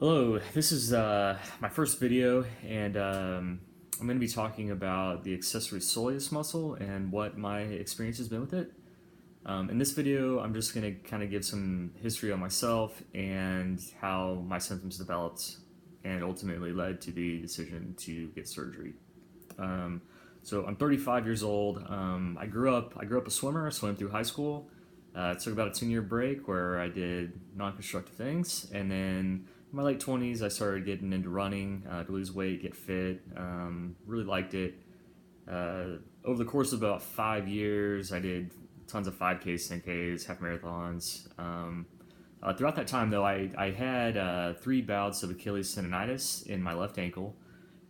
Hello, this is my first video, and I'm going to be talking about the accessory soleus muscle and what my experience has been with it. In this video, I'm just going to kind of give some history on myself and how my symptoms developed and ultimately led to the decision to get surgery. Um, so I'm 35 years old. I grew up a swimmer. I swam through high school. Took about a 10-year break where I did non-constructive things, and then in my late 20s, I started getting into running to lose weight, get fit. Really liked it. Over the course of about 5 years, I did tons of 5Ks, 10Ks, half marathons. Throughout that time, though, I had 3 bouts of Achilles tendonitis in my left ankle,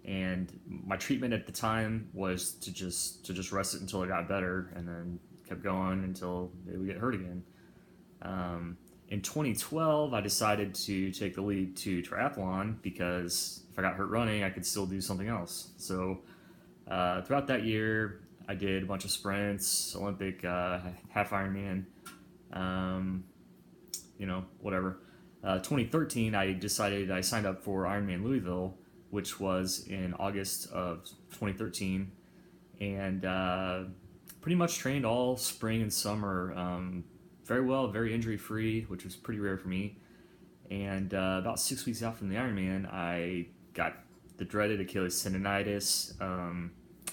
and my treatment at the time was to just rest it until it got better, and then kept going until it would get hurt again. In 2012, I decided to take the leap to triathlon because if I got hurt running, I could still do something else. So throughout that year, I did a bunch of sprints, Olympic, half Ironman, um, whatever. 2013, I signed up for Ironman Louisville, which was in August of 2013, and pretty much trained all spring and summer very well, very injury free, which was pretty rare for me. And about 6 weeks out from the Ironman, I got the dreaded Achilles tendonitis.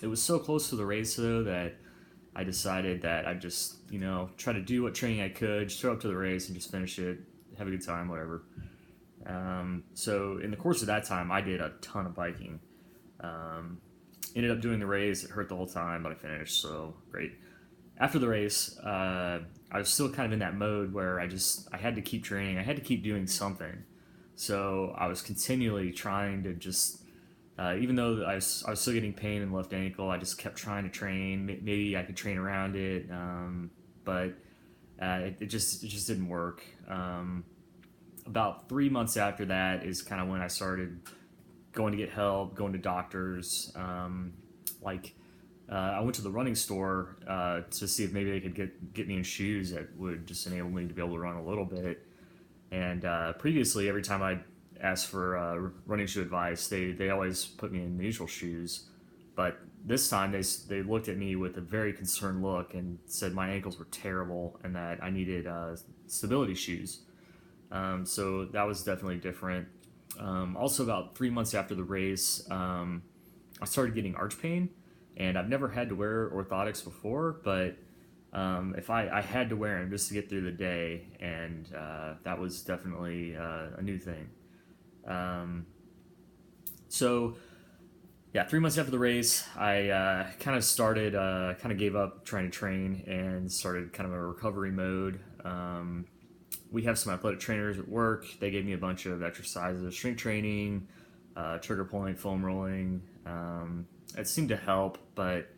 It was so close to the race, though, that I decided that I'd just, try to do what training I could, just show up to the race and just finish it, have a good time, whatever. So in the course of that time, I did a ton of biking. Um, Ended up doing the race. It hurt the whole time, but I finished, so great. After the race, I was still kind of in that mode where I had to keep training. I had to keep doing something. So I was continually trying to just, even though I was still getting pain in the left ankle, I just kept trying to train. Maybe I could train around it, but it just didn't work. About 3 months after that is kind of when I started going to get help, going to doctors. Like I went to the running store to see if maybe they could get me in shoes that would just enable me to be able to run a little bit. And previously, every time I asked for running shoe advice, they always put me in neutral shoes. But this time, they looked at me with a very concerned look and said my ankles were terrible and that I needed stability shoes. So that was definitely different. Also, about 3 months after the race, I started getting arch pain, and I've never had to wear orthotics before, but if I had to wear them just to get through the day, and that was definitely a new thing. Um, so, yeah, 3 months after the race, I kind of gave up trying to train and started kind of a recovery mode. We have some athletic trainers at work. They gave me a bunch of exercises, strength training, trigger point, foam rolling. It seemed to help, but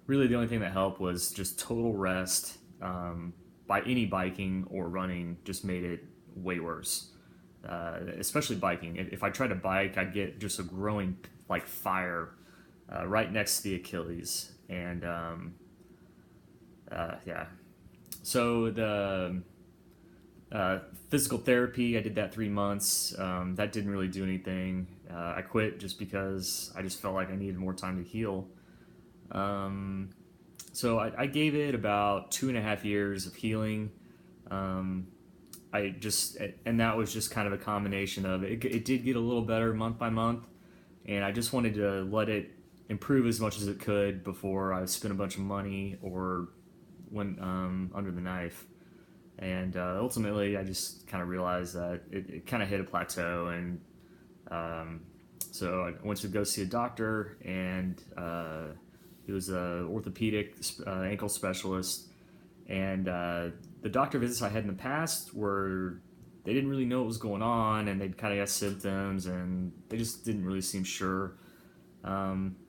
really the only thing that helped was just total rest. By any biking or running just made it way worse. Especially biking. If I tried to bike, I'd get just a growing like fire right next to the Achilles, and yeah. So the physical therapy, I did that 3 months. That didn't really do anything. I quit just because I just felt like I needed more time to heal. Um, so I gave it about 2.5 years of healing. Um, and that was just kind of a combination of it did get a little better month by month, and I just wanted to let it improve as much as it could before I spent a bunch of money or went under the knife. And ultimately, I just kind of realized that it kind of hit a plateau, and um, so I went to go see a doctor, and he was an orthopedic ankle specialist, and the doctor visits I had in the past were they didn't really know what was going on, and they'd kind of got symptoms, and they just didn't really seem sure.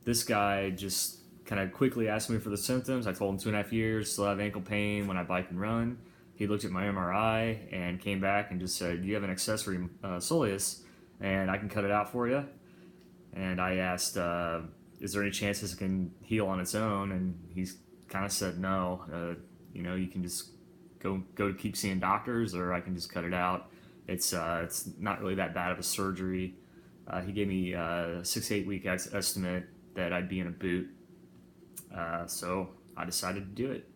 This guy just kind of quickly asked me for the symptoms. I told him 2.5 years, still have ankle pain when I bike and run. He looked at my MRI and came back and just said, "You have an accessory soleus, and I can cut it out for you." And I asked, "Is there any chance this can heal on its own?" And he's kind of said, "No. You can just go keep seeing doctors, or I can just cut it out." It's not really that bad of a surgery. He gave me a 6 to 8 week estimate that I'd be in a boot, so I decided to do it.